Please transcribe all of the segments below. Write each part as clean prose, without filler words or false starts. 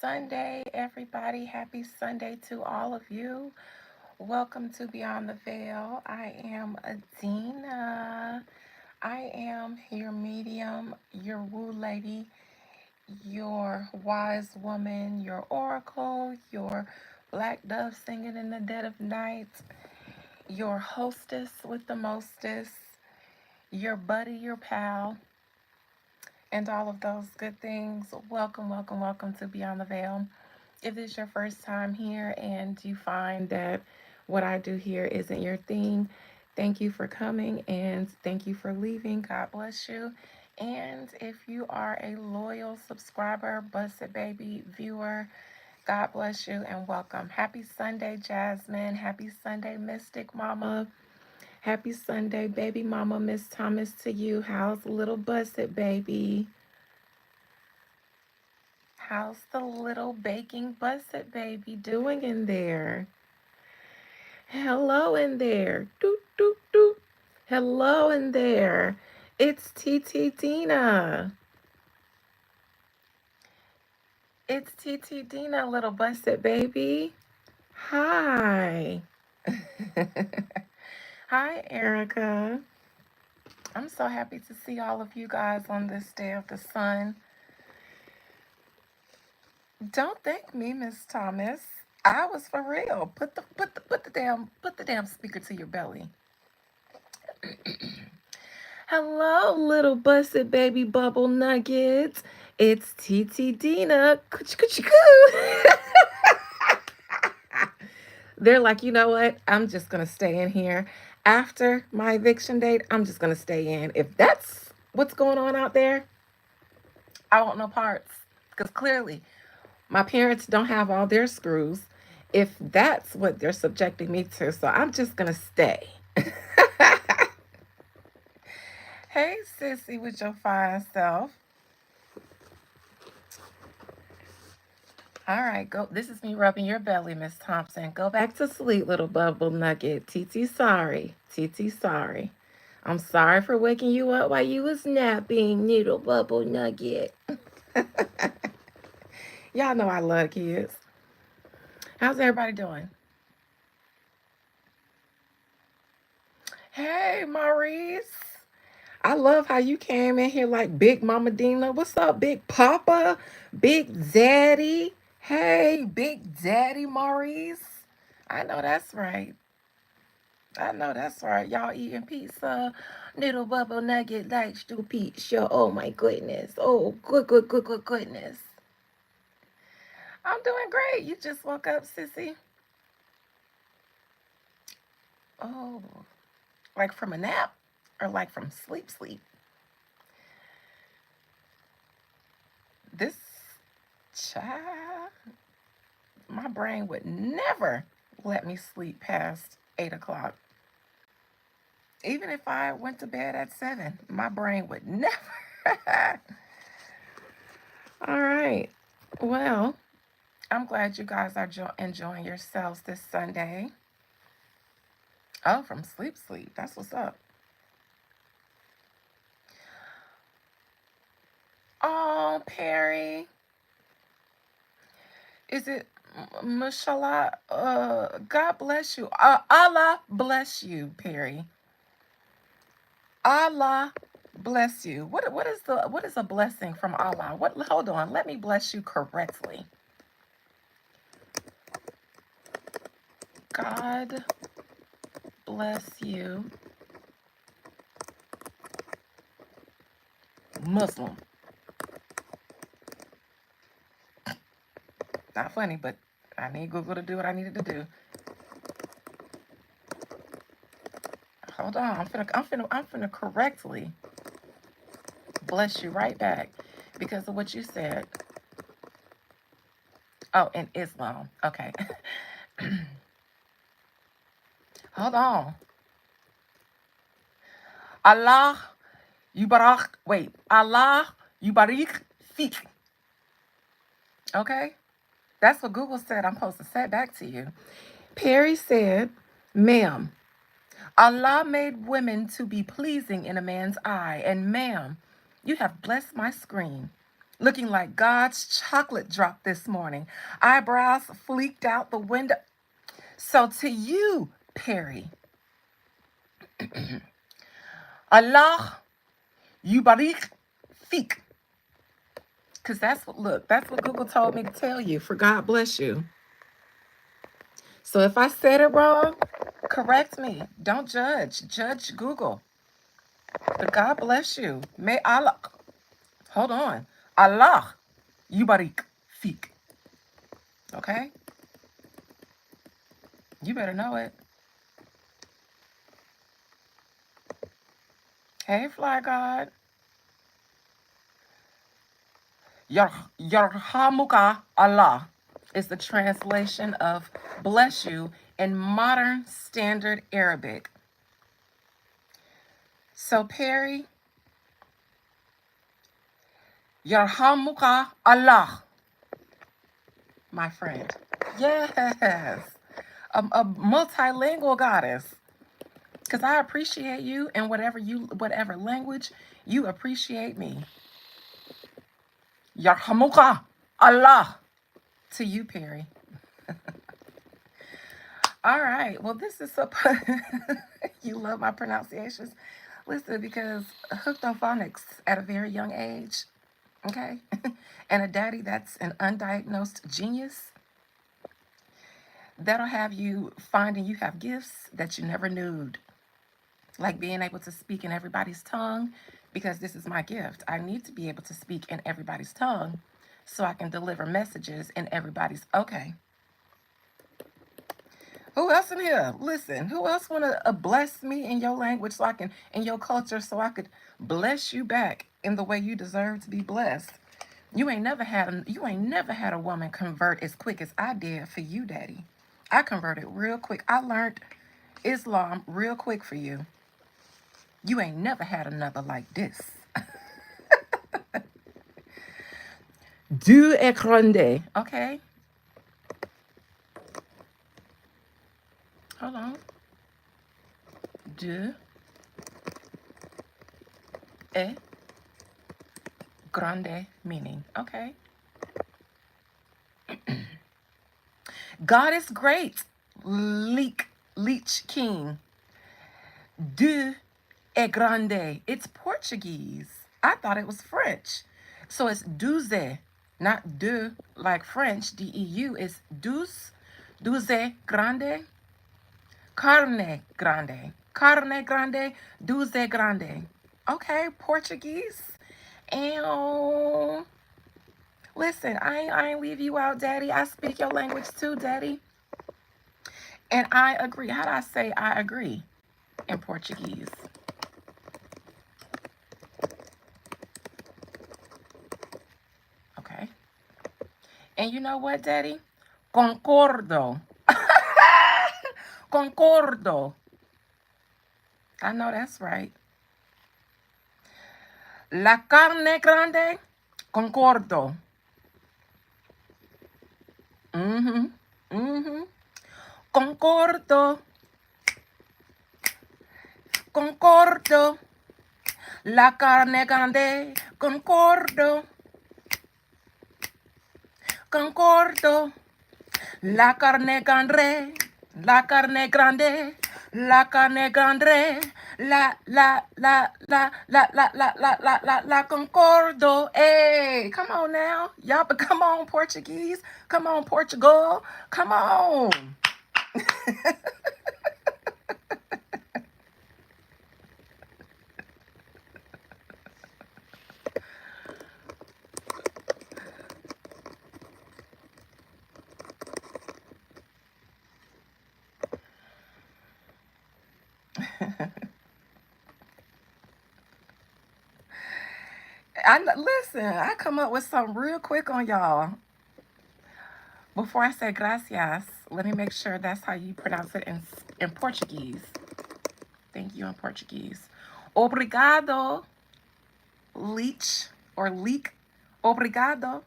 Sunday, everybody. Happy Sunday to all of you. Welcome to Beyond the Veil. I am Adina. I am your medium, your woo lady, your wise woman, your oracle, your black dove singing in the dead of night, your hostess with the mostest, your buddy, your pal, and all of those good things. Welcome, welcome, welcome to Beyond the Veil. If this is your first time here and you find that what I do here isn't your thing, thank you for coming and thank you for leaving. God bless you. And if you are a loyal subscriber, Busted Baby viewer, God bless you and welcome. Happy Sunday, Jasmine. Happy Sunday, Mystic Mama. Happy Sunday, baby mama, Miss Thomas to you. How's little Busted Baby? How's the little baking Busted Baby doing in there? Hello in there. Doot, doot, doot. Hello in there. It's TT Dina. It's TT Dina, little Busted Baby. Hi. Hi, Erica. I'm so happy to see all of you guys on this day of the sun. Don't thank me, Miss Thomas. I was for real. Put the damn speaker to your belly. Hello, little busted baby bubble nuggets. It's TT Dina. They're like, you know what? I'm just gonna stay in here. After my eviction date, I'm just gonna stay in. If that's what's going on out there, I want no parts. Because clearly my parents don't have all their screws if that's what they're subjecting me to. So I'm just going to stay. Hey, sissy, with your fine self. All right, go. This is me rubbing your belly, Miss Thompson. Go back to sleep, little bubble nugget. TT, sorry. TT, sorry. I'm sorry for waking you up while you was napping, little bubble nugget. Y'all know I love kids. How's everybody doing? Hey, Maurice. I love how you came in here like Big Mama Dina. What's up, Big Papa? Big Daddy? Hey, Big Daddy Maurice. I know that's right. I know that's right. Y'all eating pizza, little bubble nugget, like stew pizza. Oh my goodness. Oh, goodness. I'm doing great. You just woke up, sissy. Oh, like from a nap or like from sleep? This child, my brain would never let me sleep past 8 o'clock. Even if I went to bed at 7, my brain would never. All right. Well, I'm glad you guys are enjoying yourselves this Sunday. Oh, from sleep. That's what's up. Oh, Perry. Is it mashallah? God bless you. Allah bless you, Perry. Allah bless you. What is a blessing from Allah? What hold on, let me bless you correctly. God bless you, Muslim. Not funny, but I need Google to do what I needed to do. Hold on, I'm finna correctly bless you right back because of what you said. Oh, in Islam. Okay. Hold on. Allah yubarak. Wait. Allah yubarik fik. Okay? That's what Google said I'm supposed to say back to you. Perry said, ma'am, Allah made women to be pleasing in a man's eye, and ma'am, you have blessed my screen. looking like God's chocolate drop this morning. Eyebrows fleeked out the window. So to you, Perry, Allah yubarik fik. Because that's what Google told me to tell you for God bless you. So if I said it wrong, correct me. Don't judge. Judge Google. But God bless you. May Allah, hold on. Allah yubarik fik. Okay? You better know it. Hey, Fly God. Yarhamuka Allah is the translation of bless you in modern standard Arabic. So, Perry, Yarhamuka Allah, my friend. Yes, a multilingual goddess. Because I appreciate you and whatever language you appreciate me. Yarhamuka Allah to you, Perry. All right. Well, this is so. You love my pronunciations. Listen, because hooked on phonics at a very young age, okay? And a daddy that's an undiagnosed genius, that'll have you finding you have gifts that you never knew. Like being able to speak in everybody's tongue, because this is my gift. I need to be able to speak in everybody's tongue so I can deliver messages in everybody's. Okay. Who else in here? Listen, who else want to bless me in your language so I can, in your culture, so I could bless you back in the way you deserve to be blessed? You ain't never had a woman convert as quick as I did for you, Daddy. I converted real quick. I learned Islam real quick for you. You ain't never had another like this. Du et grande. Okay. Hold on. Du et grande meaning. Okay. God is great. Leech King. De é grande. It's Portuguese. I thought it was French. So it's douze, not de like French. DEU is douze. Douze grande. Carne grande. Carne grande. Douze grande. Okay, Portuguese. And listen, I ain't leave you out, Daddy. I speak your language too, Daddy. And I agree. How do I say I agree in Portuguese? Okay. And you know what, Daddy? Concordo. Concordo. I know that's right. La carne grande. Concordo. Mm-hmm. Mm-hmm. Concordo. Concordo. La carne grande. Concordo. Concordo. La carne grande. La carne grande. La carne grande. La concordo. Hey, come on now. Y'all, but come on, Portuguese. Come on, Portugal. Come on. Listen, I come up with something real quick on y'all. Before I say gracias, let me make sure that's how you pronounce it in Portuguese. Thank you in Portuguese. Obrigado, leech or leek. Obrigado.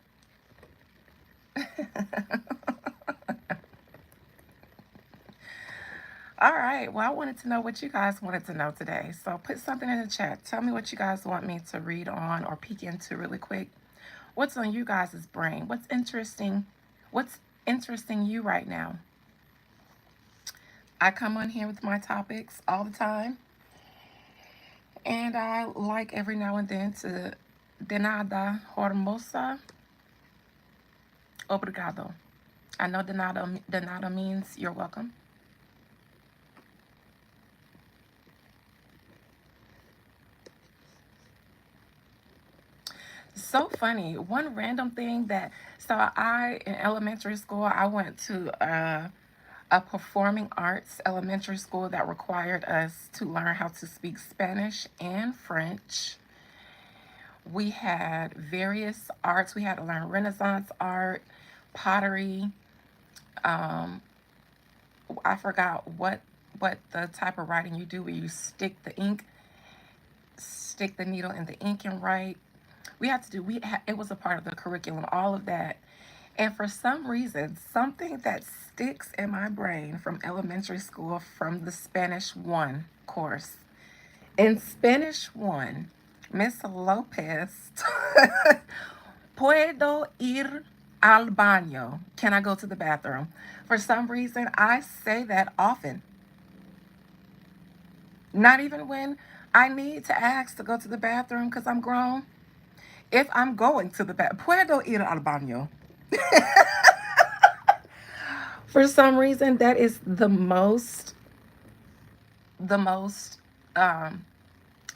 All right. Well, I wanted to know what you guys wanted to know today. So put something in the chat. Tell me what you guys want me to read on or peek into really quick. What's on you guys' brain? What's interesting? What's interesting you right now? I come on here with my topics all the time, and I like every now and then to de nada hermosa, obrigado. I know de nada means you're welcome. So funny. One random thing that, so I, in elementary school, I went to a performing arts elementary school that required us to learn how to speak Spanish and French. We had various arts. We had to learn Renaissance art, pottery. Um, I forgot what the type of writing you do where you stick the needle in the ink and write. We had to do. It was a part of the curriculum. All of that. And for some reason, something that sticks in my brain from elementary school from the Spanish 1 course. In Spanish 1, Miss Lopez, puedo ir al baño. Can I go to the bathroom? For some reason, I say that often. Not even when I need to ask to go to the bathroom because I'm grown. If I'm going to the bathroom, puedo ir al baño. For some reason, that is the most um,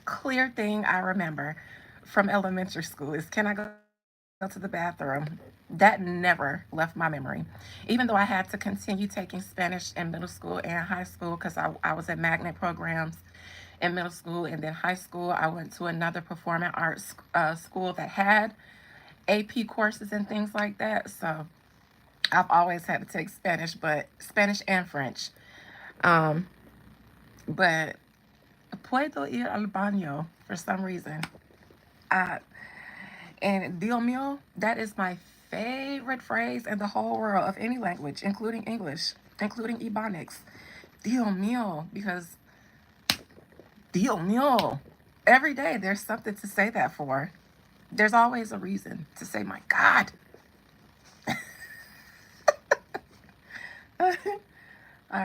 clear thing I remember from elementary school is, can I go to the bathroom? That never left my memory. Even though I had to continue taking Spanish in middle school and high school because I was at magnet programs in middle school, and then high school I went to another performing arts school that had AP courses and things like that. So I've always had to take Spanish, but Spanish and French. Um, but puedo ir al baño for some reason. Uh, and Dios mío, that is my favorite phrase in the whole world of any language, including English, including Ebonics. Dios mío, because Dios mío, every day there's something to say that for. There's always a reason to say, my God. All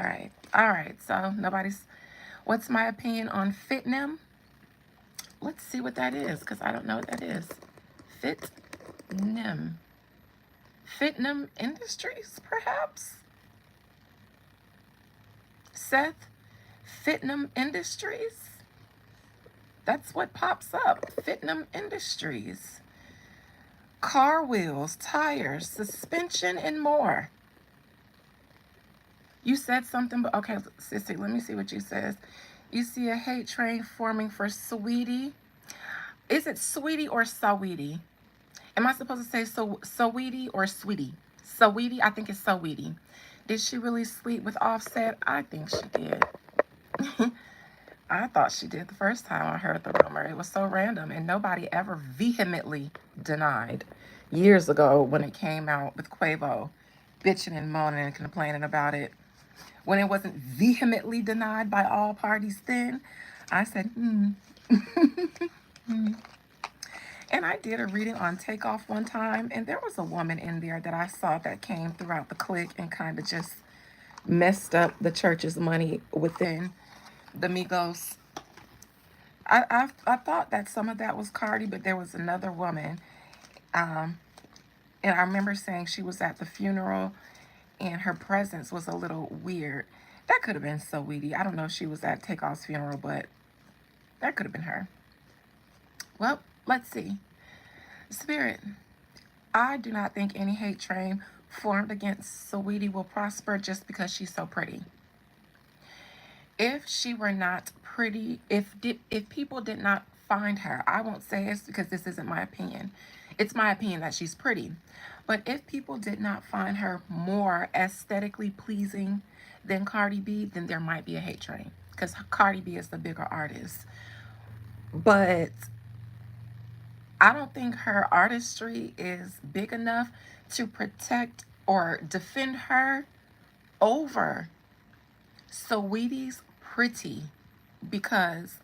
right. All right. So nobody's, what's my opinion on Fitnem? Let's see what that is because I don't know what that is. Fitnem. Fitnem Industries, perhaps? Seth? Fitnem Industries? That's what pops up. Fitnem Industries. Car wheels, tires, suspension, and more. You said something, but okay, sissy, let me see what you says. You see a hate train forming for Sweetie. Is it Sweetie or Saweetie? Am I supposed to say Saweetie or Sweetie? Saweetie, I think it's Saweetie. Did she really sleep with Offset? I think she did. I thought she did the first time I heard the rumor. It was so random, and nobody ever vehemently denied years ago when it came out with Quavo bitching and moaning and complaining about it. When it wasn't vehemently denied by all parties then, I said, hmm. And I did a reading on Takeoff one time, and there was a woman in there that I saw that came throughout the clique and kind of just messed up the church's money within the Migos. I thought that some of that was Cardi, but there was another woman, um, and I remember saying she was at the funeral, and her presence was a little weird. That could have been Saweetie. I don't know if she was at Takeoff's funeral, but that could have been her. Well, let's see. Spirit, I do not think any hate train formed against Saweetie will prosper just because she's so pretty. If she were not pretty, if people did not find her, I won't say it's because this isn't my opinion. It's my opinion that she's pretty. But if people did not find her more aesthetically pleasing than Cardi B, then there might be a hate train because Cardi B is the bigger artist. But I don't think her artistry is big enough to protect or defend her over Saweetie's pretty, because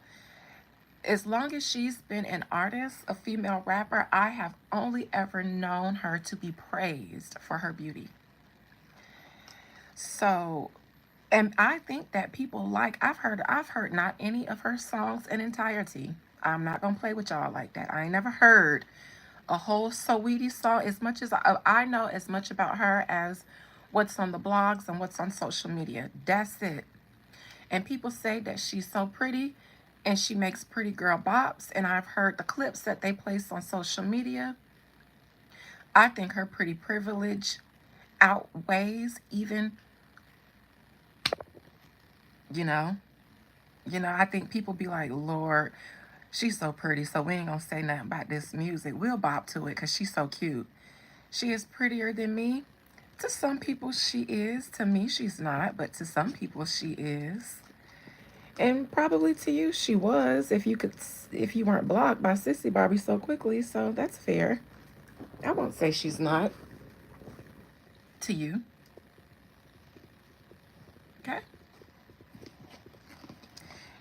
As long as she's been an artist, a female rapper, I have only ever known her to be praised for her beauty. So, and I think that people like, I've heard not any of her songs in entirety. I'm not gonna play with y'all like that. I ain't never heard a whole Saweetie song. As much as I know as much about her as what's on the blogs and what's on social media. That's it. And people say that she's so pretty and she makes pretty girl bops. And I've heard the clips that they place on social media. I think her pretty privilege outweighs even, you know, I think people be like, Lord, she's so pretty, so we ain't gonna say nothing about this music. We'll bop to it because she's so cute. She is prettier than me. To some people, she is. To me, she's not, but to some people, she is. And probably to you, she was. If you weren't blocked by Sissy Barbie so quickly, so that's fair. I won't say she's not to you. Okay,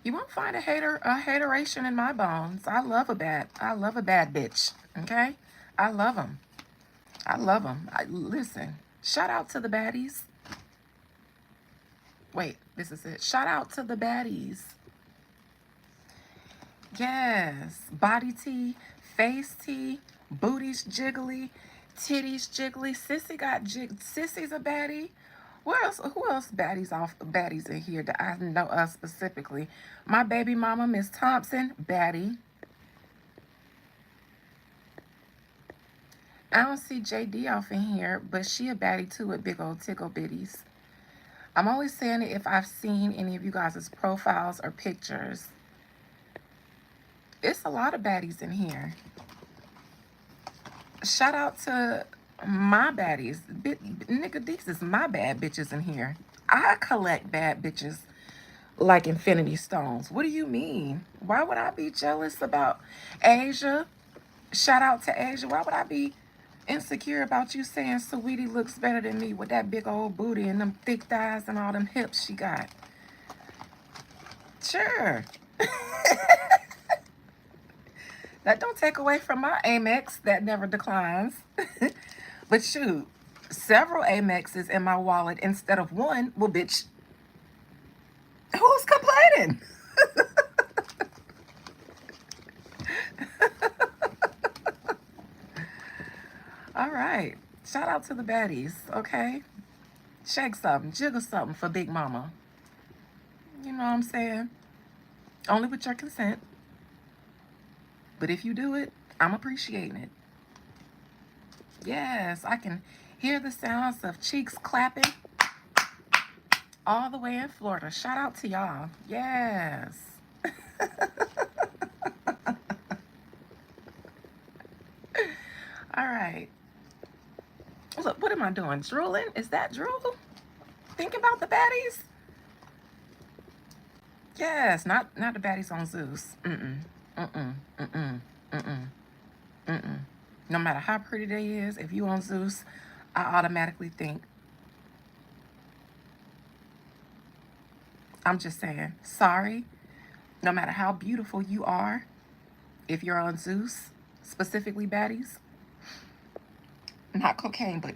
you won't find a hateration in my bones. I love a bad bitch. Okay, I love them. I love them. Listen. Shout out to the baddies. Wait, this is it. Shout out to the baddies. Yes. Body tea, face tea, booties jiggly, titties jiggly. Sissy's a baddie. Where else? Who else baddies in here that I know of specifically? My baby mama, Miss Thompson, baddie. I don't see JD off in here, but she a baddie too with big old tickle bitties. I'm only saying it if I've seen any of you guys' profiles or pictures. It's a lot of baddies in here. Shout out to my baddies. Nigga, these is my bad bitches in here. I collect bad bitches like infinity stones. What do you mean? Why would I be jealous about Asia? Shout out to Asia. Why would I be insecure about you saying Saweetie looks better than me with that big old booty and them thick thighs and all them hips she got? Sure. That don't take away from my Amex that never declines. But shoot, several Amexes in my wallet instead of one. Well, bitch, who's complaining? All right. Shout out to the baddies, okay? Shake something, jiggle something for Big Mama. You know what I'm saying? Only with your consent. But if you do it, I'm appreciating it. Yes, I can hear the sounds of cheeks clapping all the way in Florida. Shout out to y'all. Yes. All right. Look, what am I doing? Drooling? Is that drool? Think about the baddies? Yes, not the baddies on Zeus. Mm-mm. Mm-mm. Mm-mm. Mm-mm. Mm-mm. No matter how pretty they is, if you on Zeus, I automatically think, I'm just saying, sorry. No matter how beautiful you are, if you're on Zeus, specifically baddies, not cocaine, but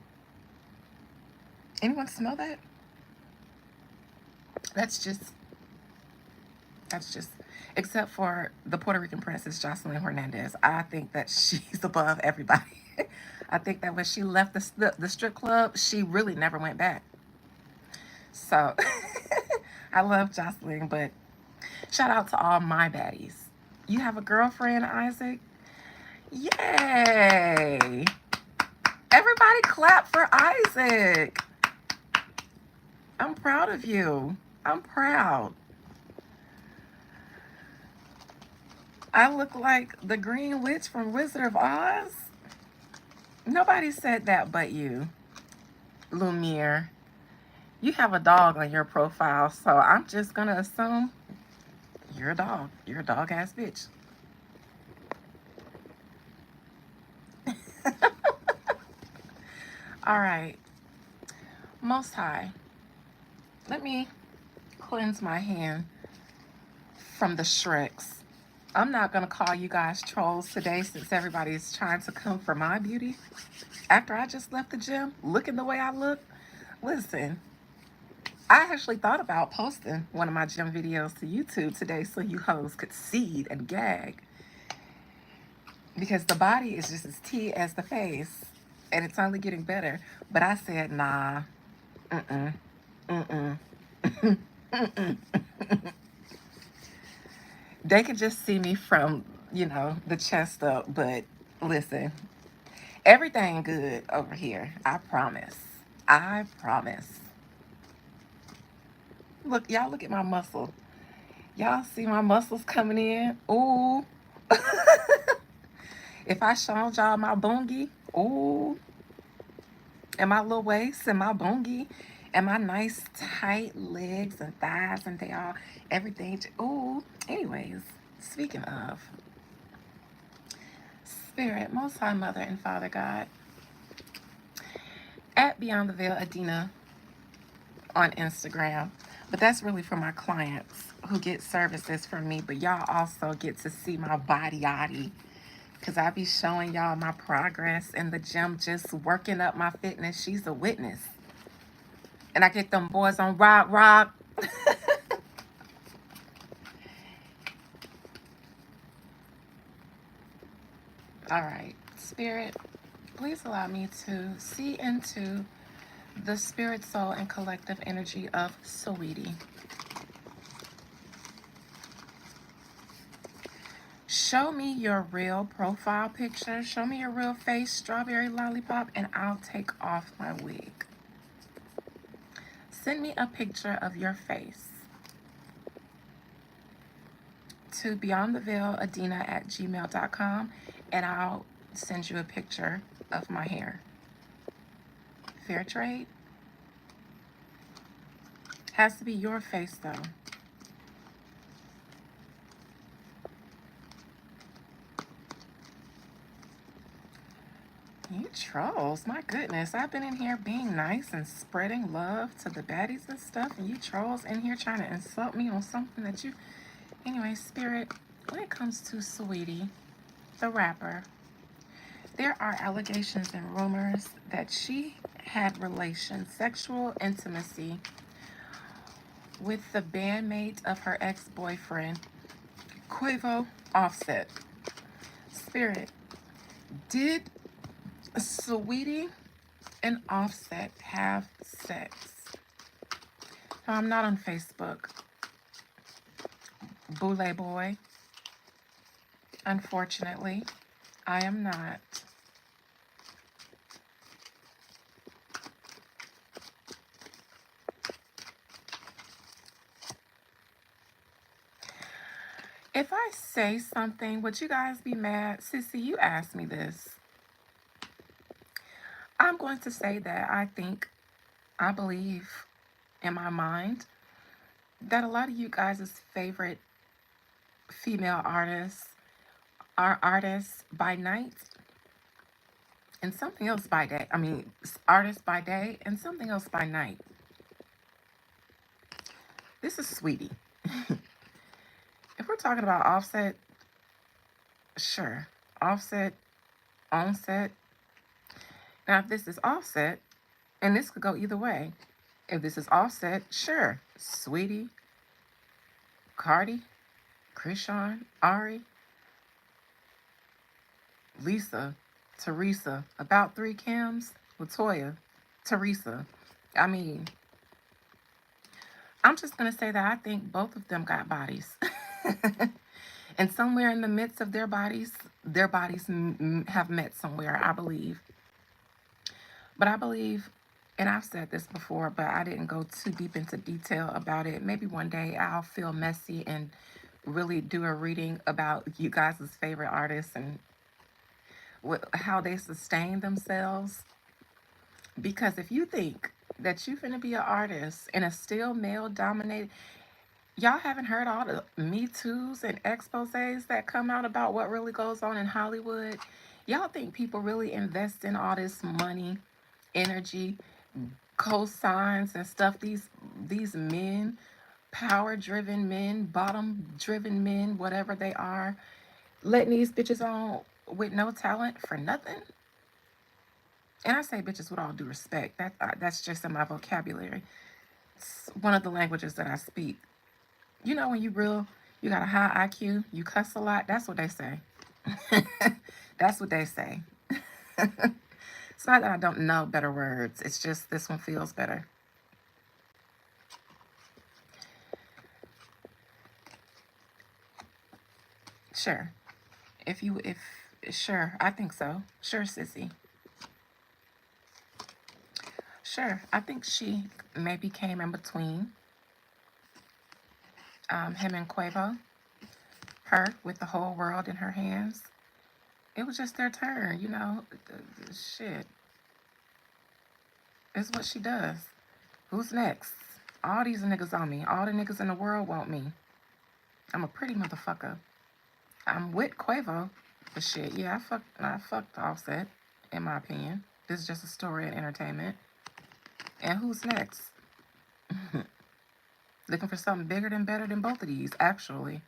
anyone smell that? That's just, that's just, except for the Puerto Rican princess, Jocelyn Hernandez. I think that she's above everybody. I think that when she left the strip club, she really never went back. So I love Jocelyn, but shout out to all my baddies. You have a girlfriend, Isaac? Yay! Everybody clap for Isaac. I'm proud of you. I'm proud. I look like the Green Witch from Wizard of Oz. Nobody said that but you, Lumiere. You have a dog on your profile, so I'm just gonna assume you're a dog. You're a dog ass bitch. All right. Most High, let me cleanse my hand from the Shreks. I'm not going to call you guys trolls today since everybody's trying to come for my beauty. After I just left the gym, looking the way I look, listen, I actually thought about posting one of my gym videos to YouTube today so you hoes could see and gag. Because the body is just as tea as the face. And it's only getting better. But I said, nah, mm-mm, mm-mm, mm-mm. They could just see me from, the chest up. But listen, everything good over here. I promise. I promise. Look, y'all look at my muscle. Y'all see my muscles coming in? Ooh. If I showed y'all my bungie, ooh, and my little waist and my bungie and my nice tight legs and thighs and they all, everything. Ooh. Anyways, speaking of, Spirit, Most High Mother and Father God, at Beyond the Veil Adina on Instagram. But that's really for my clients who get services from me. But y'all also get to see my body yaddy. Because I be showing y'all my progress in the gym, just working up my fitness. She's a witness. And I get them boys on rock, rock. All right, Spirit, please allow me to see into the spirit, soul, and collective energy of Sweetie. Show me your real profile picture. Show me your real face, strawberry lollipop, and I'll take off my wig. Send me a picture of your face to beyondtheveiladina@gmail.com and I'll send you a picture of my hair. Fair trade? Has to be your face though. You trolls, my goodness. I've been in here being nice and spreading love to the baddies and stuff, and you trolls in here trying to insult me on something that you... Anyway, Spirit, when it comes to Sweetie, the rapper, there are allegations and rumors that she had relations, sexual intimacy with the bandmate of her ex-boyfriend, Quavo Offset. Spirit, did Sweetie and Offset have sex? No, I'm not on Facebook. Boule boy. Unfortunately, I am not. If I say something, would you guys be mad? Sissy, you asked me this. I'm going to say that I believe in my mind that a lot of you guys' favorite female artists are artists by night and something else by day. I mean, artists by day and something else by night. This is Sweetie. If we're talking about Offset, sure. Offset, Onset. Now, if this is Offset, and this could go either way. If this is Offset, sure. Sweetie, Cardi, Krishan, Ari, Lisa, Teresa, about 3 Kims, Latoya, Teresa. I mean, I'm just going to say that I think both of them got bodies. And somewhere in the midst of their bodies have met somewhere, I believe. But I believe, and I've said this before, but I didn't go too deep into detail about it. Maybe one day I'll feel messy and really do a reading about you guys' favorite artists and how they sustain themselves. Because if you think that you're finna be an artist in a still male dominated, y'all haven't heard all the Me Too's and exposés that come out about what really goes on in Hollywood. Y'all think people really invest in all this money, energy, cosigns and stuff? These men power-driven men, bottom-driven men, whatever they are, letting these bitches on with no talent for nothing. And I say bitches with all due respect. That's just in my vocabulary. It's one of the languages that I speak. You know when you got a high IQ, you cuss a lot. That's what they say. That's what they say. It's not that I don't know better words. It's just this one feels better. Sure. Sure, I think so. Sure, sissy. Sure, I think she maybe came in between him and Quavo. Her with the whole world in her hands. It was just their turn, you know. Shit. It's what she does. Who's next? All these niggas on me. All the niggas in the world want me. I'm a pretty motherfucker. I'm with Quavo. But shit, yeah, I fucked Offset, in my opinion. This is just a story and entertainment. And who's next? Looking for something bigger than better than both of these, actually.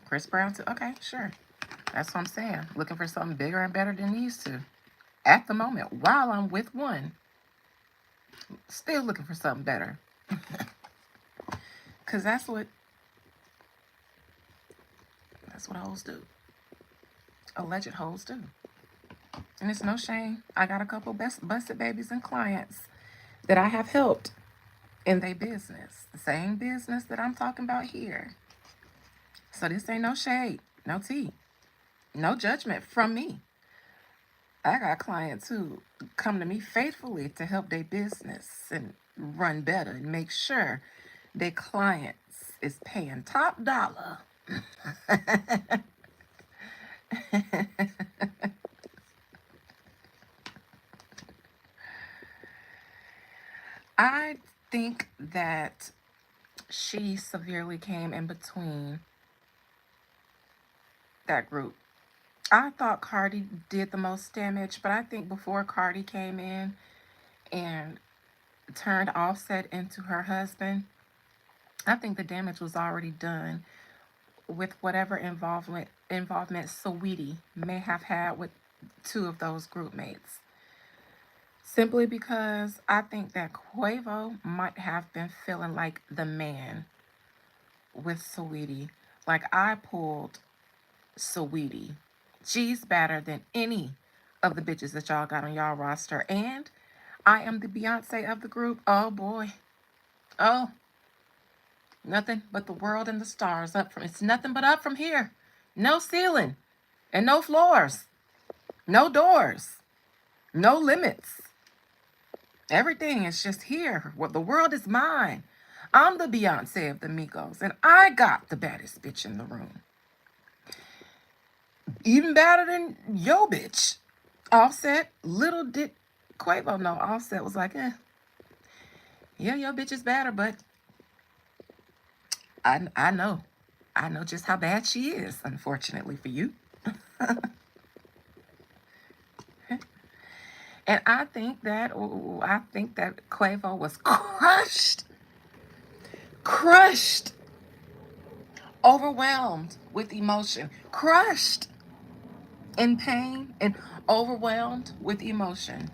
Chris Brown too? Okay, sure. That's what I'm saying. Looking for something bigger and better than these two. At the moment, while I'm with one, still looking for something better. Because that's what hoes do. Alleged hoes do. And it's no shame. I got a couple busted babies and clients that I have helped in their business. The same business that I'm talking about here. So this ain't no shade, no tea, no judgment from me. I got clients who come to me faithfully to help their business and run better and make sure their clients is paying top dollar. I think that she severely came in between that group. I thought Cardi did the most damage, but I think before Cardi came in and turned Offset into her husband, I think the damage was already done with whatever involvement Saweetie may have had with two of those group mates. Simply because I think that Quavo might have been feeling like the man with Saweetie. Like I pulled Saweetie. She's better than any of the bitches that y'all got on y'all roster. And I am the Beyonce of the group. Oh boy. Oh. Nothing but the world and the stars up from, it's nothing but up from here. No ceiling and no floors. No doors. No limits. Everything is just here. Well, the world is mine. I'm the Beyonce of the Migos, and I got the baddest bitch in the room. Even better than yo bitch. Offset, little did Quavo know. Offset was like, yeah, your bitch is better, but I know. I know just how bad she is, unfortunately for you. And I think that Quavo was crushed, overwhelmed with emotion, crushed in pain and overwhelmed with emotion.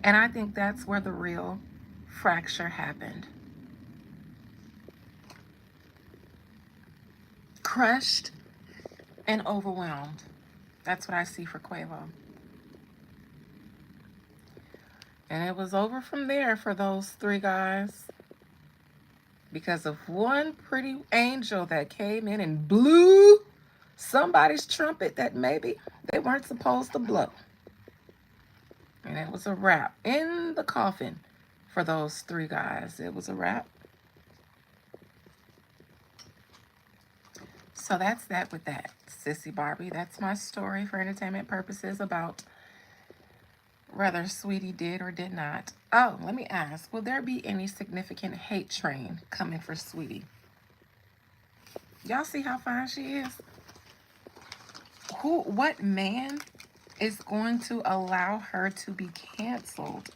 And I think that's where the real fracture happened. Crushed and overwhelmed. That's what I see for Quavo. And it was over from there for those three guys because of one pretty angel that came in and blew somebody's trumpet that maybe they weren't supposed to blow. And it was a wrap in the coffin for those three guys. It was a wrap. So that's that with that, Sissy Barbie. That's my story for entertainment purposes about whether Saweetie did or did not. Oh, let me ask, will there be any significant hate train coming for Saweetie? Y'all see how fine she is? What man is going to allow her to be canceled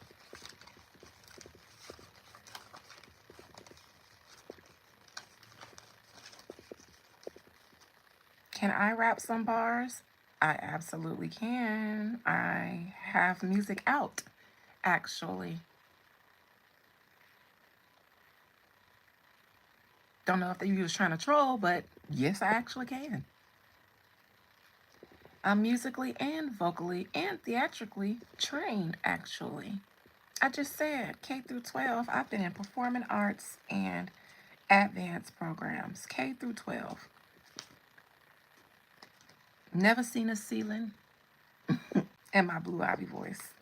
Can I rap some bars? I absolutely can. I have music out, actually. Don't know if you was trying to troll, but yes, I actually can. I'm musically and vocally and theatrically trained, actually. I just said K through 12, I've been in performing arts and advanced programs. K through 12. Never seen a ceiling in my Blue Ivy voice.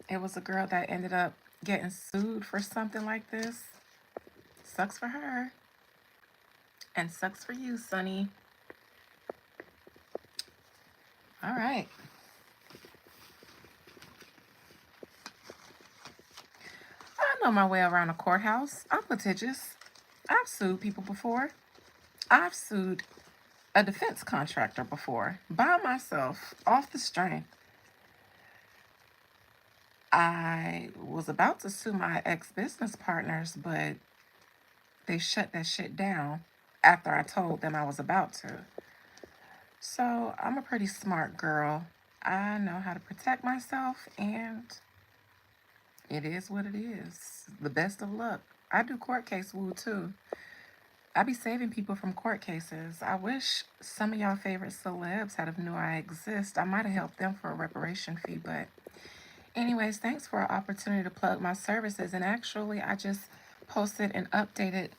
It was a girl that ended up getting sued for something like this. Sucks for her. And sucks for you, Sonny. All right. I know my way around a courthouse. I'm litigious. I've sued people before. I've sued a defense contractor before by myself off the strength. I was about to sue my ex-business partners, but they shut that shit down after I told them I was about to. So I'm a pretty smart girl. I know how to protect myself, and it is what it is. The best of luck. I do court case woo too. I be saving people from court cases. I wish some of y'all favorite celebs had knew I exist. I might have helped them for a reparation fee, but anyways, thanks for an opportunity to plug my services. And actually, I just posted an updated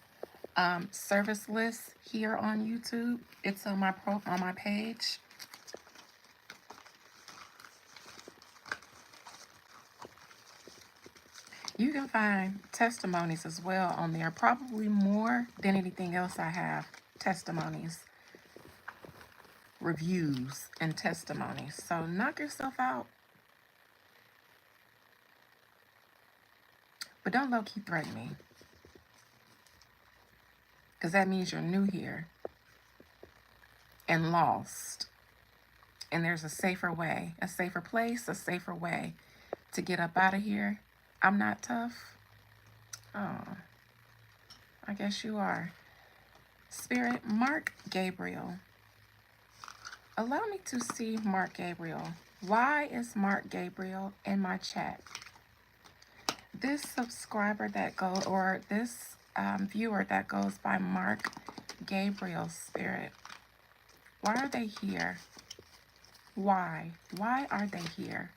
service list here on YouTube. It's on my page. You can find testimonies as well on there, probably more than anything else I have. Testimonies, reviews, and testimonies. So knock yourself out. But don't low-key threaten me, because that means you're new here and lost. And there's a safer way, a safer place, a safer way to get up out of here. I'm not tough. Oh, I guess you are. Spirit, Mark Gabriel. Allow me to see Mark Gabriel. Why is Mark Gabriel in my chat? This subscriber that goes, or this viewer that goes by Mark Gabriel Spirit, why are they here? Why? Why are they here?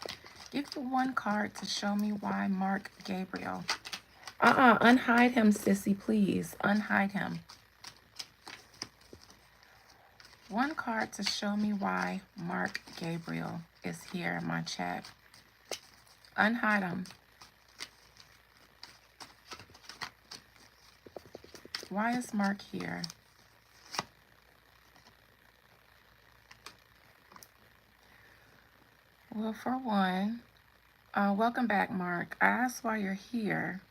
Give me one card to show me why Mark Gabriel. Unhide him, sissy, please. Unhide him. One card to show me why Mark Gabriel is here in my chat. Unhide him. Why is Mark here? Well, for one, welcome back, Mark. I asked why you're here.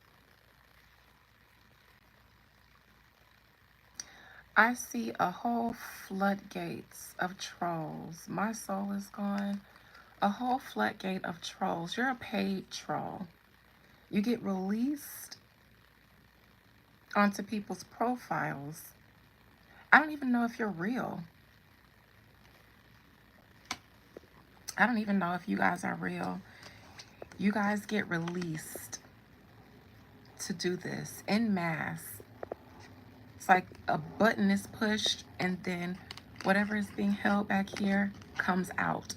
I see a whole floodgates of trolls. My soul is gone. A whole floodgate of trolls. You're a paid troll. You get released onto people's profiles. I don't even know if you're real. I don't even know if you guys are real. You guys get released to do this en masse. It's like a button is pushed and then whatever is being held back here comes out.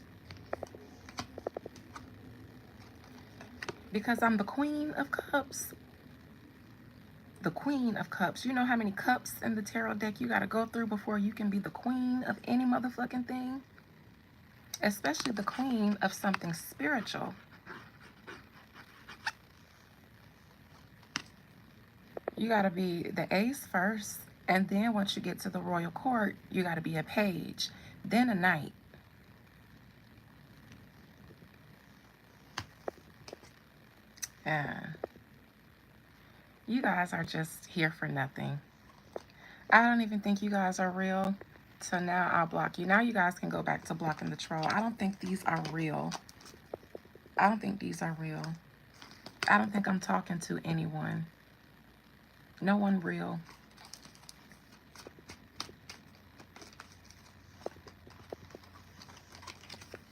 Because I'm the Queen of Cups. The Queen of Cups. You know how many cups in the tarot deck you got to go through before you can be the queen of any motherfucking thing? Especially the queen of something spiritual. You got to be the ace first. And then once you get to the royal court, you got to be a page. Then a knight. Yeah. You guys are just here for nothing. I don't even think you guys are real. So now I'll block you. Now you guys can go back to blocking the troll. I don't think these are real. I don't think these are real. I don't think I'm talking to anyone. No one real.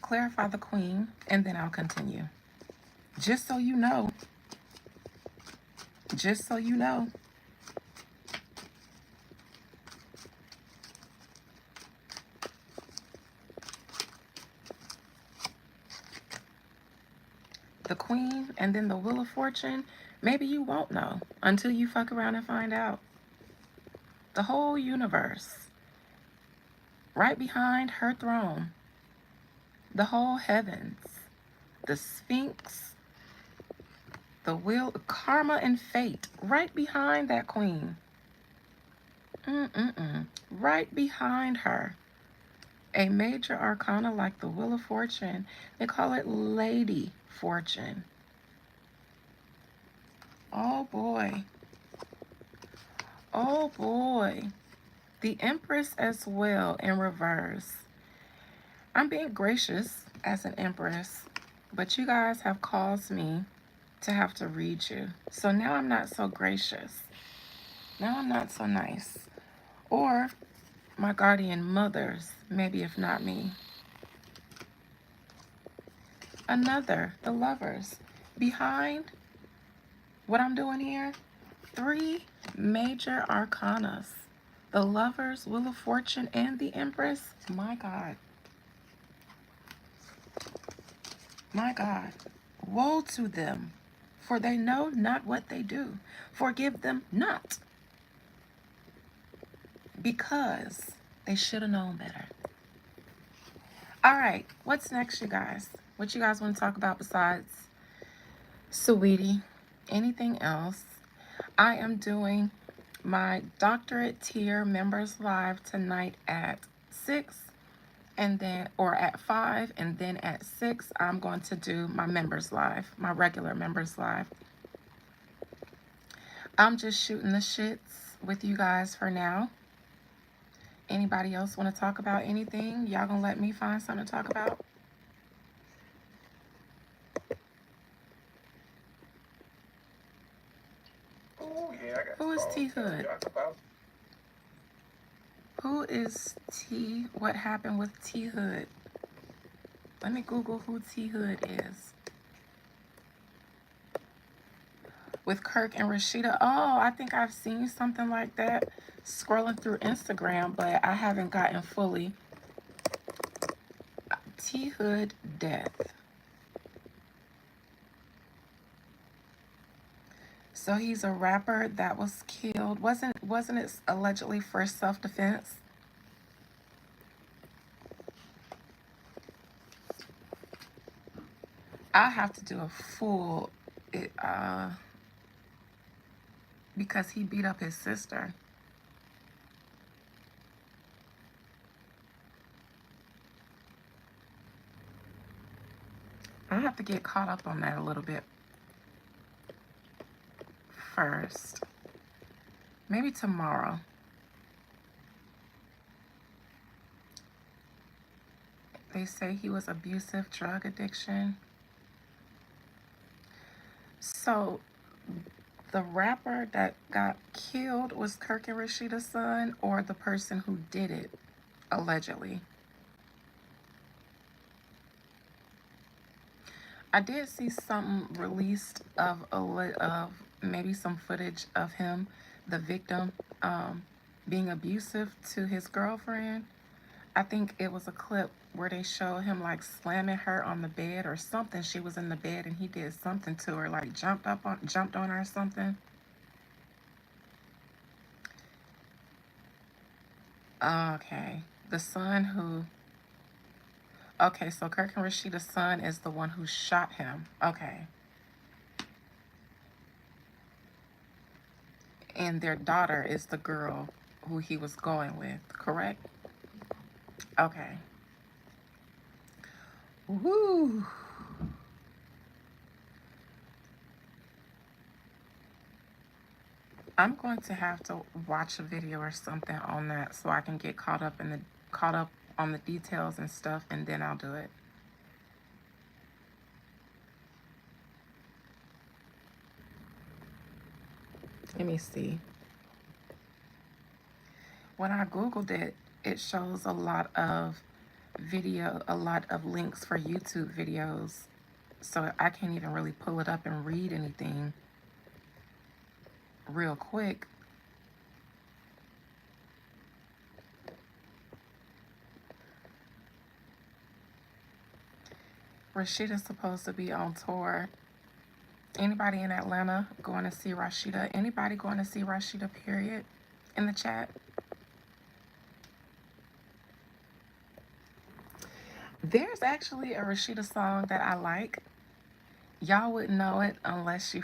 Clarify the queen, and then I'll continue. Just so you know, just so you know, the queen and then the wheel of fortune, maybe you won't know until you fuck around and find out. The whole universe, right behind her throne, the whole heavens, the sphinx, the wheel, karma and fate, right behind that queen. Right behind her. A major arcana like the Wheel of Fortune. They call it Lady Fortune. Oh boy. Oh boy. The Empress as well in reverse. I'm being gracious as an Empress, but you guys have caused me to have to read you. So now I'm not so gracious. Now I'm not so nice. Or my guardian mothers, maybe if not me. Another, the Lovers. Behind what I'm doing here, 3 major arcanas. The Lovers, Wheel of Fortune, and the Empress. My God. My God. Woe to them, for they know not what they do. Forgive them not, because they should have known better. All right, what's next, you guys? What you guys want to talk about besides Sweetie? Anything else? I am doing my doctorate tier members live tonight at 6 and then, or at 5, and then at 6 I'm going to do my members live, my regular members live. I'm just shooting the shits with you guys for now. Anybody else want to talk about anything? Y'all gonna let me find something to talk about? Oh yeah, I got Who is T Hood? Who is T? What happened with T Hood? Let me Google who T Hood is. With Kirk and Rashida. Oh, I think I've seen something like that scrolling through Instagram, but I haven't gotten fully. T Hood death. So he's a rapper that was killed. Wasn't it allegedly for self-defense? I'll have to do a full because he beat up his sister. I have to get caught up on that a little bit first. Maybe tomorrow. They say he was abusive, drug addiction. So the rapper that got killed was Kirk and Rashida's son, or the person who did it, allegedly? I did see something released of maybe some footage of him, the victim, being abusive to his girlfriend. I think it was a clip where they show him like slamming her on the bed or something. She was in the bed and he did something to her, like jumped on her or something. Okay, the son who. Okay, so Kirk and Rashida's son is the one who shot him. Okay. And their daughter is the girl who he was going with, correct? Okay. Woo. I'm going to have to watch a video or something on that so I can get caught up on the details and stuff, and then I'll do it. Let me see. When I Googled it, it shows a lot of links for YouTube videos. So I can't even really pull it up and read anything real quick. Rashida's supposed to be on tour. Anybody in Atlanta going to see Rashida? Anybody going to see Rashida, period, in the chat? There's actually a Rashida song that I like. Y'all wouldn't know it unless you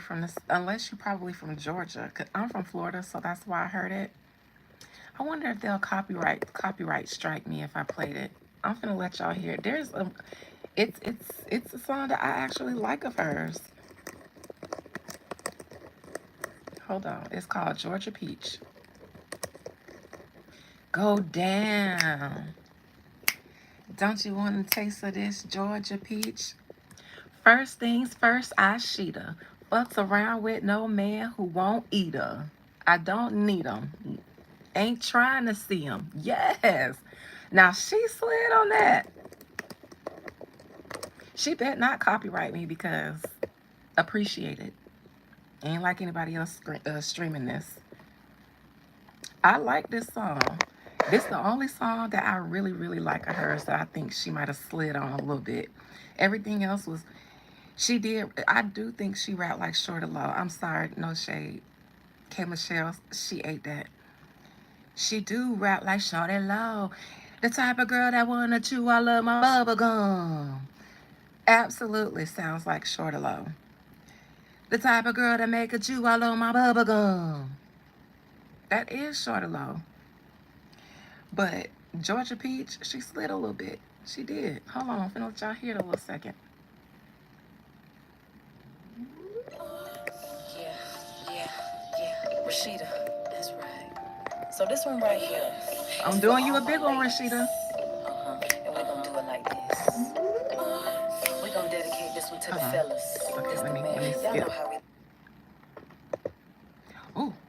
probably from Georgia. 'Cause I'm from Florida, so that's why I heard it. I wonder if they'll copyright strike me if I played it. I'm gonna let y'all hear it. It's a song that I actually like of hers. Hold on. It's called Georgia Peach. Go down. Don't you want a taste of this Georgia Peach? First things first, I sheet her. Fucks around with no man who won't eat her. I don't need him. Ain't trying to see him. Yes. Now she slid on that. She bet not copyright me because appreciate it. Ain't like anybody else streaming this. I like this song. This is the only song that I really, really like of hers that I think she might have slid on a little bit. Everything else was, she did, I do think she rapped like Shorter Low. I'm sorry, no shade. K. Michelle, she ate that. She do rap like Shorty Low. The type of girl that wanna chew all of my bubble gum. Absolutely sounds like Shorty Low. The type of girl that make a chew all of my bubble gum. That is Shorty Low. But Georgia Peach, she slid a little bit. She did. Hold on, I'm finna let y'all hear it a little second. Yeah, yeah, yeah. Rashida, that's right. So this one right here. I'm doing you a big one, Rashida. And we're gonna do it like this. We're gonna dedicate this one to the fellas. Okay, let me skip. Y'all know how we.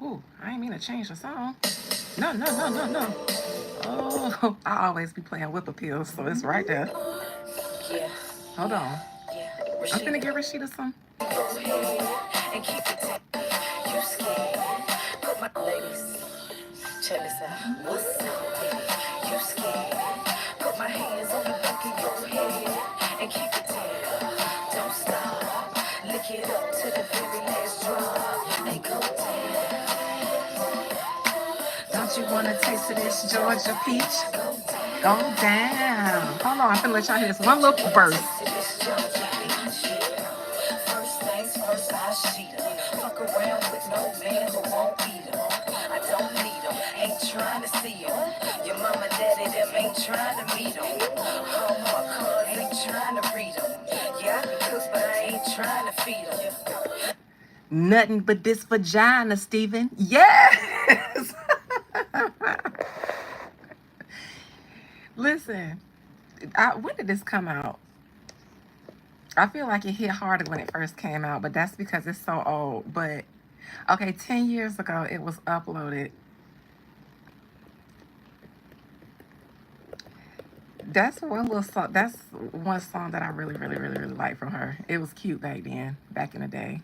Ooh, I ain't mean to change the song. No. Oh, I always be playing whip appeals, so it's right there. Yeah. Hold on. Yeah. I'm finna give Rashida some. And keep it you scared. Put my ladies. Check this out. What's up? You scared. Put my hands on the back of your head. And keep it down. Don't stop. Lick it up to the very last drop. And go down. Don't you wanna taste of this Georgia peach? Go down. Hold on, I'm gonna let y'all hear this one little verse. First things first, I sheet 'em. Fuck around with no man who won't eat 'em. I don't need 'em, ain't trying to see 'em. Your mama, daddy, them ain't trying to meet 'em. My cuz ain't trying to read 'em. Yeah, I can cook, but I ain't trying to feed 'em. Nothing but this vagina, Steven. Yes! Listen, when did this come out? I feel like it hit harder when it first came out, but that's because it's so old. But okay, 10 years ago it was uploaded. That's one little song. That's one song that I really like from her. It was cute back then, back in the day.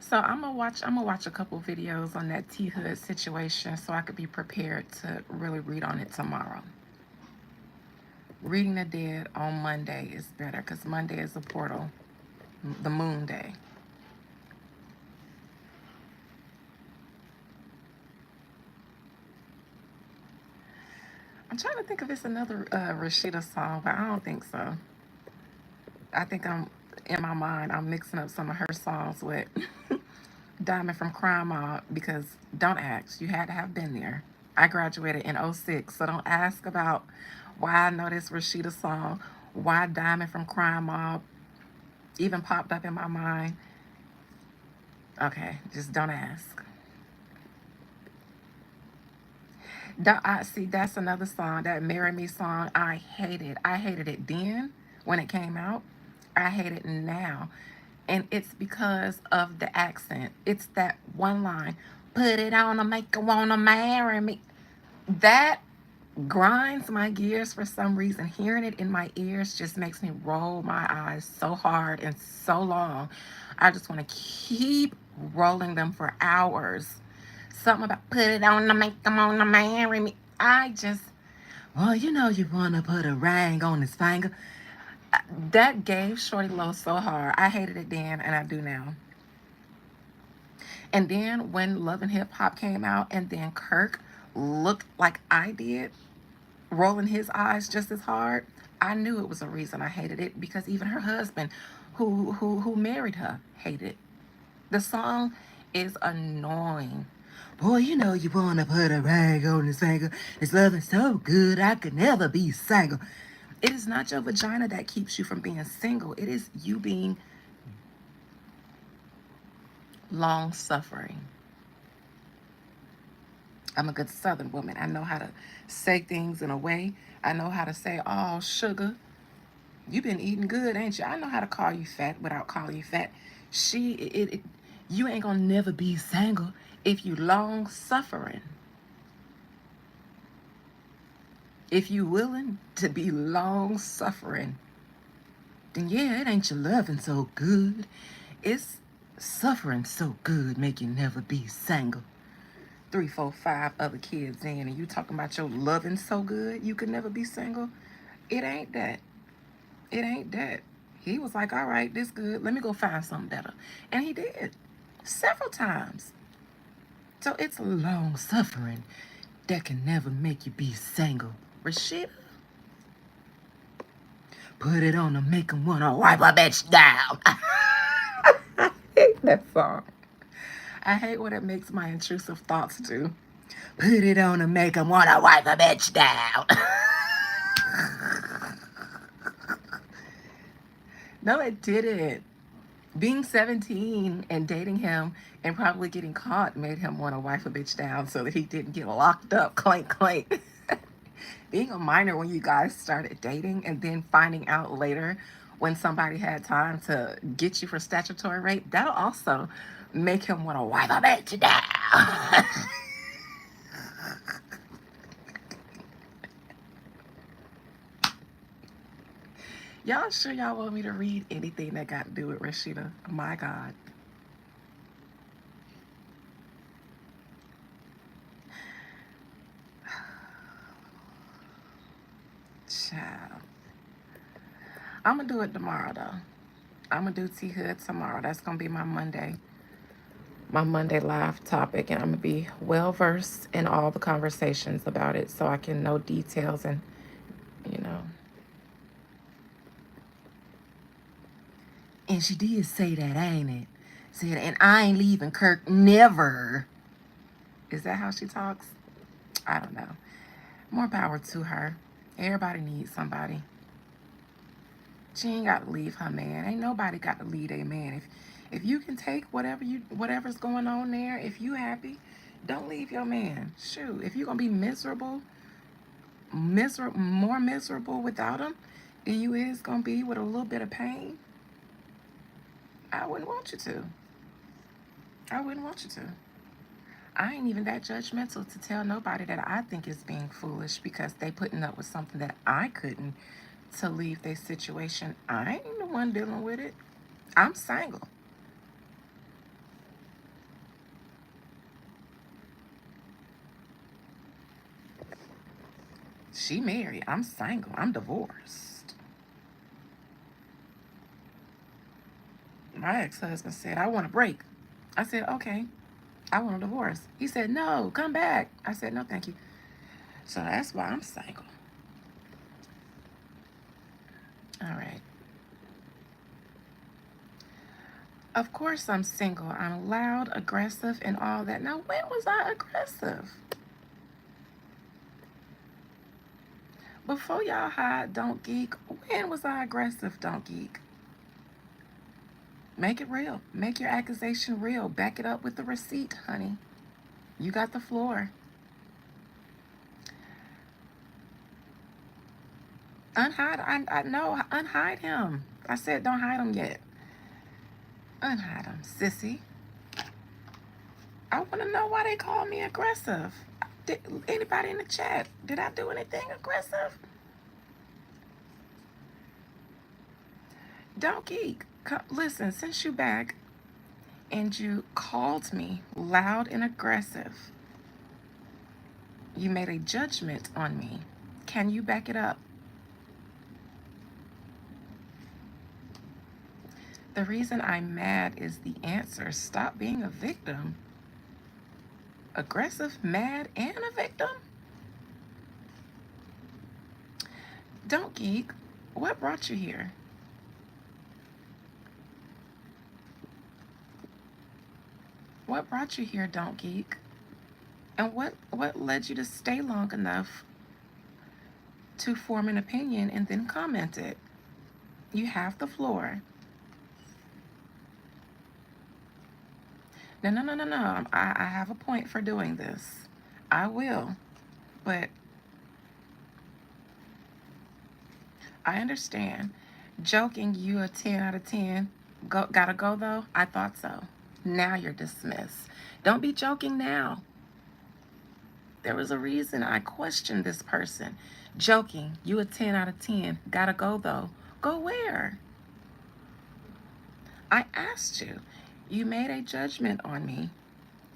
So I'm gonna watch a couple videos on that T Hood situation so I could be prepared to really read on it tomorrow. Reading the Dead on Monday is better because Monday is the portal, the moon day. I'm trying to think if it's another Rashida song, but I don't think so. I think in my mind, I'm mixing up some of her songs with Diamond from Crime Mob because don't ask. You had to have been there. I graduated in '06, so don't ask about why I know this Rashida song, why Diamond from Crime Mob even popped up in my mind. Okay, just don't ask. See, that's another song, that Marry Me song. I hated it then when it came out. I hate it now. And it's because of the accent. It's that one line, put it on to make her wanna marry me. That grinds my gears for some reason. Hearing it in my ears just makes me roll my eyes so hard and so long. I just want to keep rolling them for hours. Something about put it on to make them on to marry me. I just, well, you know you want to put a ring on his finger. That gave Shorty Low so hard. I hated it then and I do now. And then when Love and Hip Hop came out and then Kirk looked like I did, rolling his eyes just as hard, I knew it was a reason I hated it because even her husband, who married her, hated it. The song is annoying. Boy, you know you wanna put a rag on his finger. His love is so good, I could never be single. It is not your vagina that keeps you from being single. It is you being long suffering. I'm a good Southern woman. I know how to say things in a way. I know how to say, oh, sugar, you been eating good, ain't you? I know how to call you fat without calling you fat. You ain't gonna never be single if you long suffering. If you willing to be long suffering, then yeah, it ain't your loving so good. It's suffering so good make you never be single. 3, 4, 5 other kids in, and you talking about your loving so good you could never be single. It ain't that. It ain't that. He was like, all right, this good. Let me go find something better. And he did several times. So it's long suffering that can never make you be single. Rashida, put it on to make him wanna wipe a bitch down. I hate that song. I hate what it makes my intrusive thoughts do. Put it on to make him wanna wipe a bitch down. No, it didn't. Being 17 and dating him and probably getting caught made him want to wife a bitch down so that he didn't get locked up. Clank, clank. Being a minor when you guys started dating and then finding out later when somebody had time to get you for statutory rape, that'll also make him want to wife a bitch down. Y'all sure y'all want me to read anything that got to do with Rashida? My God. Child. I'm going to do it tomorrow, though. I'm going to do T Hood tomorrow. That's going to be my Monday live topic. And I'm going to be well versed in all the conversations about it so I can know details and, you know. And she did say that, ain't it? Said, and I ain't leaving Kirk never. Is that how she talks? I don't know. More power to her. Everybody needs somebody. She ain't got to leave her man. Ain't nobody got to leave a man. If you can take whatever's going on there, if you happy, don't leave your man. Shoot, if you're gonna be more miserable without him than you is gonna be with a little bit of pain, I wouldn't want you to. I wouldn't want you to. I ain't even that judgmental to tell nobody that I think is being foolish because they putting up with something that I couldn't to leave their situation. I ain't the one dealing with it. I'm single. She married. I'm single. I'm divorced. My ex-husband said, I want a break. I said, okay, I want a divorce. He said, no, come back. I said, no, thank you. So that's why I'm single. All right. Of course I'm single. I'm loud, aggressive, and all that. Now, when was I aggressive? Before y'all hide, don't geek. When was I aggressive, don't geek? Make it real. Make your accusation real. Back it up with the receipt, honey. You got the floor. Unhide. I know. Unhide him. I said don't hide him yet. Unhide them, sissy. I want to know why they call me aggressive. Did anybody in the chat? Did I do anything aggressive? Don't geek. Listen, since you back and you called me loud and aggressive, you made a judgment on me. Can you back it up? The reason I'm mad is the answer. Stop being a victim. Aggressive, mad, and a victim? Don't geek. What brought you here? What brought you here, Don't Geek? And what led you to stay long enough to form an opinion and then comment it? You have the floor. No, no, no, no, no. I have a point for doing this. I will. But I understand. Joking, you a 10 out of 10. Gotta go though? I thought so. Now you're dismissed. Don't be joking now. There was a reason I questioned this person. Joking, you a 10 out of 10. Gotta go though. Go where? I asked you. You made a judgment on me,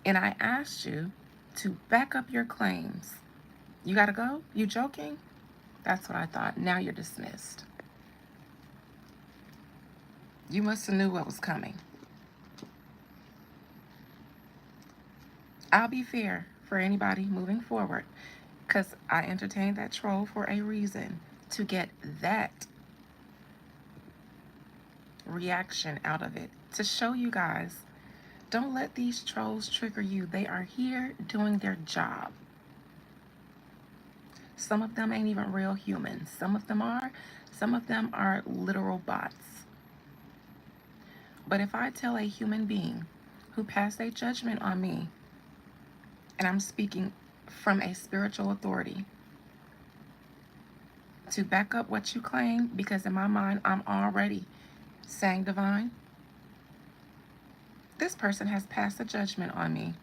and I asked you to back up your claims. You gotta go? You joking? That's what I thought. Now you're dismissed. You must have knew what was coming. I'll be fair for anybody moving forward because I entertained that troll for a reason, to get that reaction out of it, to show you guys, don't let these trolls trigger you. They are here doing their job. Some of them ain't even real humans. Some of them are. Some of them are literal bots. But if I tell a human being who passed a judgment on me, and I'm speaking from a spiritual authority, to back up what you claim, because in my mind, I'm already saying divine, this person has passed a judgment on me,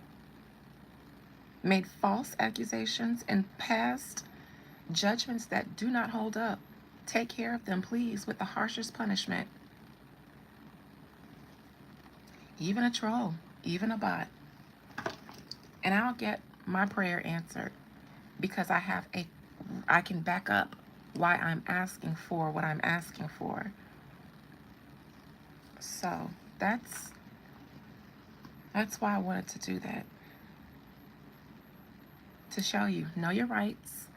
made false accusations, and passed judgments that do not hold up. Take care of them, please, with the harshest punishment. Even a troll, even a bot. And I'll get my prayer answered because I can back up why I'm asking for what I'm asking for. So that's why I wanted to do that. To show you, know your rights,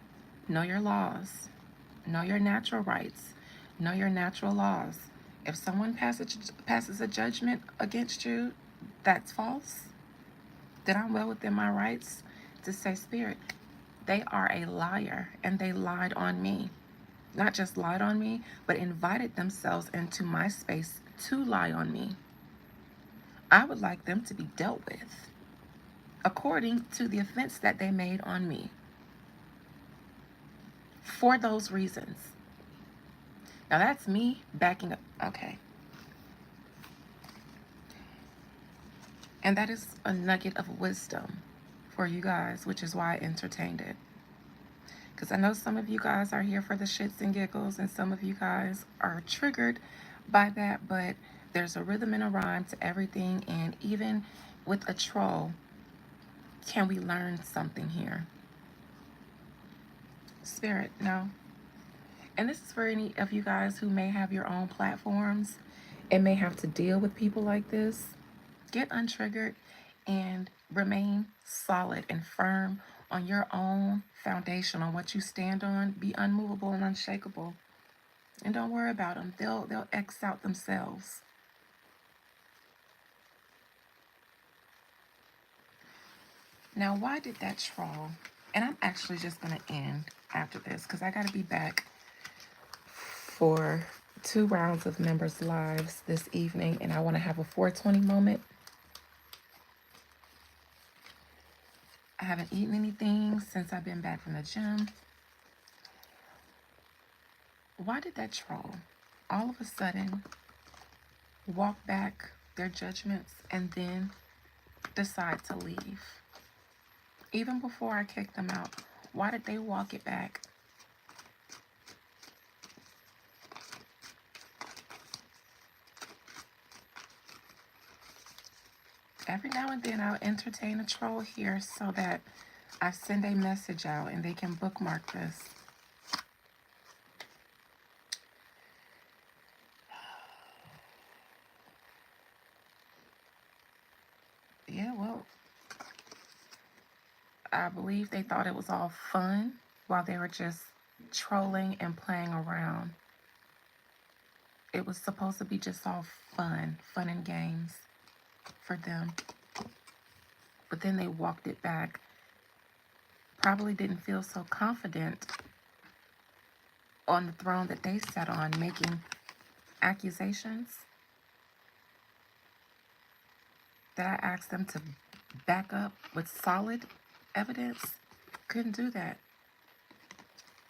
know your laws, know your natural rights, know your natural laws. If someone passes a judgment against you that's false, then I'm well within my rights to say, Spirit, they are a liar and they lied on me. Not just lied on me, but invited themselves into my space to lie on me. I would like them to be dealt with according to the offense that they made on me. For those reasons. Now that's me backing up. Okay. And that is a nugget of wisdom for you guys, which is why I entertained it. Because I know some of you guys are here for the shits and giggles, and some of you guys are triggered by that, but there's a rhythm and a rhyme to everything, and even with a troll, can we learn something here? Spirit, no. And this is for any of you guys who may have your own platforms and may have to deal with people like this. Get untriggered and remain solid and firm on your own foundation, on what you stand on. Be unmovable and unshakable. And don't worry about them. They'll X out themselves. Now, why did that troll? And I'm actually just going to end after this because I got to be back for 2 rounds of members' lives this evening, and I want to have a 420 moment. I haven't eaten anything since I've been back from the gym. Why did that troll all of a sudden walk back their judgments, and then decide to leave. Even before I kicked them out, why did they walk it back? Every now and then I'll entertain a troll here so that I send a message out and they can bookmark this. Yeah, well, I believe they thought it was all fun while they were just trolling and playing around. It was supposed to be just all fun and games for them. But then they walked it back. Probably didn't feel so confident on the throne that they sat on, making accusations that I asked them to back up with solid evidence. Couldn't do that.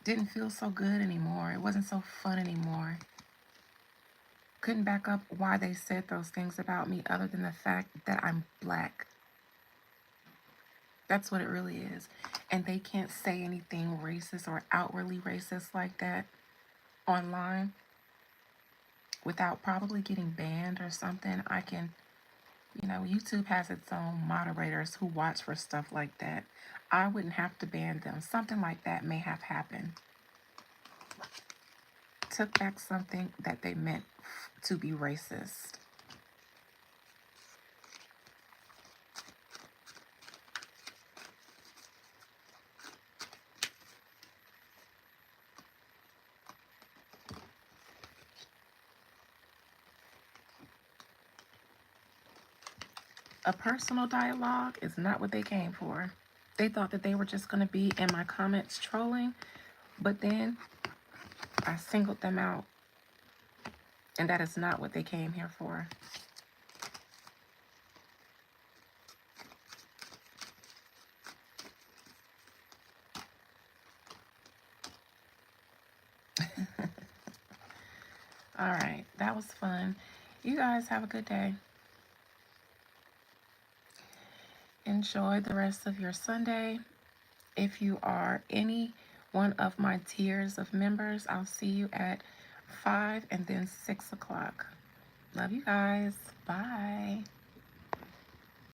Didn't feel so good anymore. It wasn't so fun anymore. Couldn't back up why they said those things about me other than the fact that I'm black. That's what it really is. And they can't say anything racist or outwardly racist like that online without probably getting banned or something. YouTube has its own moderators who watch for stuff like that. I wouldn't have to ban them. Something like that may have happened. Took back something that they meant to be racist. A personal dialogue is not what they came for. They thought that they were just going to be in my comments trolling, but then I singled them out, and that is not what they came here for. All right, that was fun. You guys have a good day. Enjoy the rest of your Sunday. If you are any one of my tiers of members, I'll see you at 5 and then 6 o'clock. Love you guys. Bye.